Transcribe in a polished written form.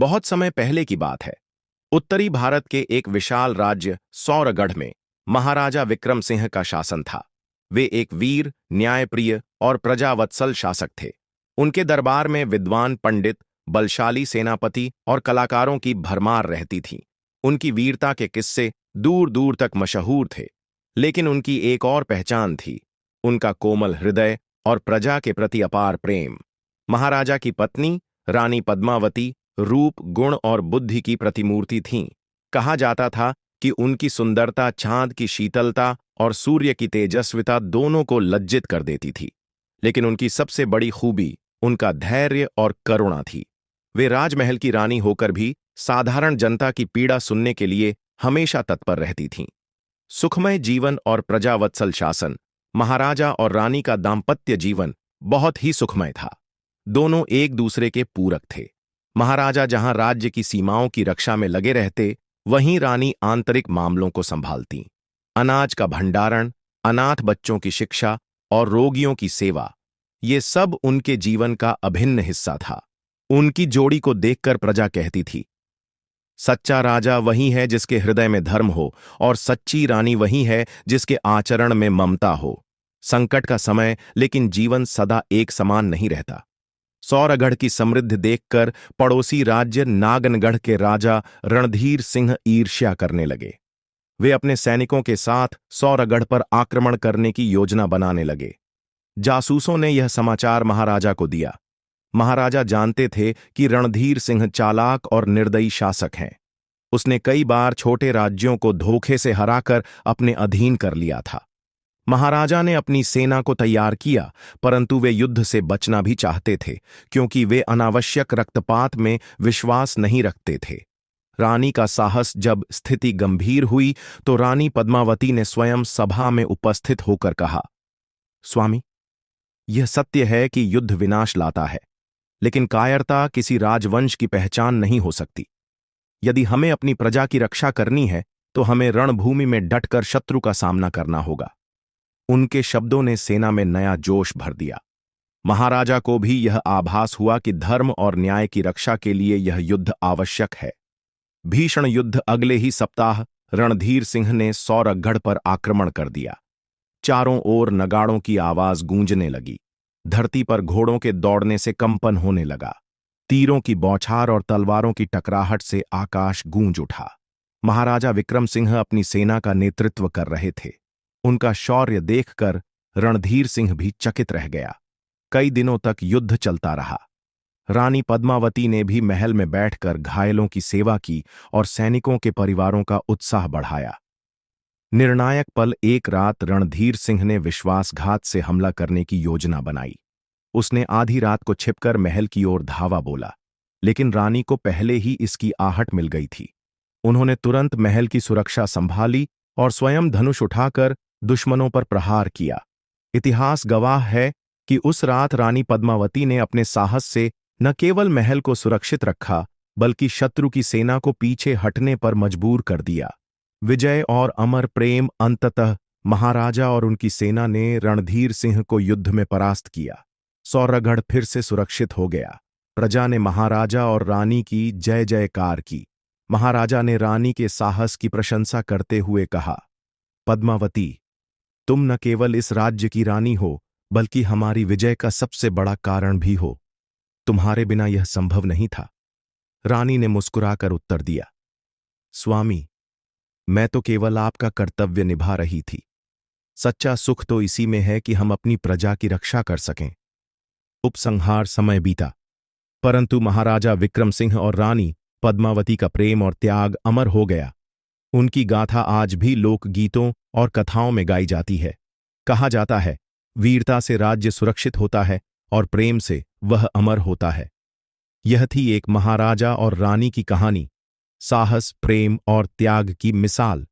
बहुत समय पहले की बात है। उत्तरी भारत के एक विशाल राज्य सौरगढ़ में महाराजा विक्रम सिंह का शासन था। वे एक वीर, न्यायप्रिय और प्रजावत्सल शासक थे। उनके दरबार में विद्वान पंडित, बलशाली सेनापति और कलाकारों की भरमार रहती थी। उनकी वीरता के किस्से दूर दूर तक मशहूर थे। लेकिन उनकी एक और पहचान थी, उनका कोमल हृदय और प्रजा के प्रति अपार प्रेम। महाराजा की पत्नी रानी पद्मावती रूप, गुण और बुद्धि की प्रतिमूर्ति थीं। कहा जाता था कि उनकी सुंदरता चांद की शीतलता और सूर्य की तेजस्विता दोनों को लज्जित कर देती थी। लेकिन उनकी सबसे बड़ी खूबी उनका धैर्य और करुणा थी। वे राजमहल की रानी होकर भी साधारण जनता की पीड़ा सुनने के लिए हमेशा तत्पर रहती थीं। सुखमय जीवन और प्रजावत्सल शासन। महाराजा और रानी का दाम्पत्य जीवन बहुत ही सुखमय था। दोनों एक दूसरे के पूरक थे। महाराजा जहां राज्य की सीमाओं की रक्षा में लगे रहते, वहीं रानी आंतरिक मामलों को संभालती। अनाज का भंडारण, अनाथ बच्चों की शिक्षा और रोगियों की सेवा, ये सब उनके जीवन का अभिन्न हिस्सा था। उनकी जोड़ी को देखकर प्रजा कहती थी, सच्चा राजा वही है जिसके हृदय में धर्म हो, और सच्ची रानी वही है जिसके आचरण में ममता हो। संकट का समय, लेकिन जीवन सदा एक समान नहीं रहता। सौरगढ़ की समृद्धि देखकर पड़ोसी राज्य नागनगढ़ के राजा रणधीर सिंह ईर्ष्या करने लगे। वे अपने सैनिकों के साथ सौरगढ़ पर आक्रमण करने की योजना बनाने लगे। जासूसों ने यह समाचार महाराजा को दिया। महाराजा जानते थे कि रणधीर सिंह चालाक और निर्दयी शासक हैं। उसने कई बार छोटे राज्यों को धोखे से हराकर अपने अधीन कर लिया था। महाराजा ने अपनी सेना को तैयार किया, परंतु वे युद्ध से बचना भी चाहते थे, क्योंकि वे अनावश्यक रक्तपात में विश्वास नहीं रखते थे। रानी का साहस जब स्थिति गंभीर हुई तो रानी पद्मावती ने स्वयं सभा में उपस्थित होकर कहा, स्वामी, यह सत्य है कि युद्ध विनाश लाता है, लेकिन कायरता किसी राजवंश की पहचान नहीं हो सकती। यदि हमें अपनी प्रजा की रक्षा करनी है तो हमें रणभूमि में डटकर शत्रु का सामना करना होगा। उनके शब्दों ने सेना में नया जोश भर दिया। महाराजा को भी यह आभास हुआ कि धर्म और न्याय की रक्षा के लिए यह युद्ध आवश्यक है। भीषण युद्ध अगले ही सप्ताह रणधीर सिंह ने सौरगढ़ पर आक्रमण कर दिया। चारों ओर नगाड़ों की आवाज गूंजने लगी। धरती पर घोड़ों के दौड़ने से कंपन होने लगा। तीरों की बौछार और तलवारों की टकराहट से आकाश गूंज उठा। महाराजा विक्रम सिंह अपनी सेना का नेतृत्व कर रहे थे। उनका शौर्य देखकर रणधीर सिंह भी चकित रह गया। कई दिनों तक युद्ध चलता रहा। रानी पद्मावती ने भी महल में बैठकर घायलों की सेवा की और सैनिकों के परिवारों का उत्साह बढ़ाया। निर्णायक पल, एक रात रणधीर सिंह ने विश्वासघात से हमला करने की योजना बनाई। उसने आधी रात को छिपकर महल की ओर धावा बोला, लेकिन रानी को पहले ही इसकी आहट मिल गई थी। उन्होंने तुरंत महल की सुरक्षा संभाली और स्वयं धनुष उठाकर दुश्मनों पर प्रहार किया। इतिहास गवाह है कि उस रात रानी पद्मावती ने अपने साहस से न केवल महल को सुरक्षित रखा, बल्कि शत्रु की सेना को पीछे हटने पर मजबूर कर दिया। विजय और अमर प्रेम। अंततः महाराजा और उनकी सेना ने रणधीर सिंह को युद्ध में परास्त किया। सौरगढ़ फिर से सुरक्षित हो गया। प्रजा ने महाराजा और रानी की जय जयकार की। महाराजा ने रानी के साहस की प्रशंसा करते हुए कहा, पद्मावती, तुम न केवल इस राज्य की रानी हो, बल्कि हमारी विजय का सबसे बड़ा कारण भी हो। तुम्हारे बिना यह संभव नहीं था। रानी ने मुस्कुराकर उत्तर दिया, स्वामी, मैं तो केवल आपका कर्तव्य निभा रही थी। सच्चा सुख तो इसी में है कि हम अपनी प्रजा की रक्षा कर सकें। उपसंहार। समय बीता, परंतु महाराजा विक्रम सिंह और रानी पद्मावती का प्रेम और त्याग अमर हो गया। उनकी गाथा आज भी लोकगीतों और कथाओं में गाई जाती है। कहा जाता है, वीरता से राज्य सुरक्षित होता है और प्रेम से वह अमर होता है। यह थी एक महाराजा और रानी की कहानी, साहस, प्रेम और त्याग की मिसाल।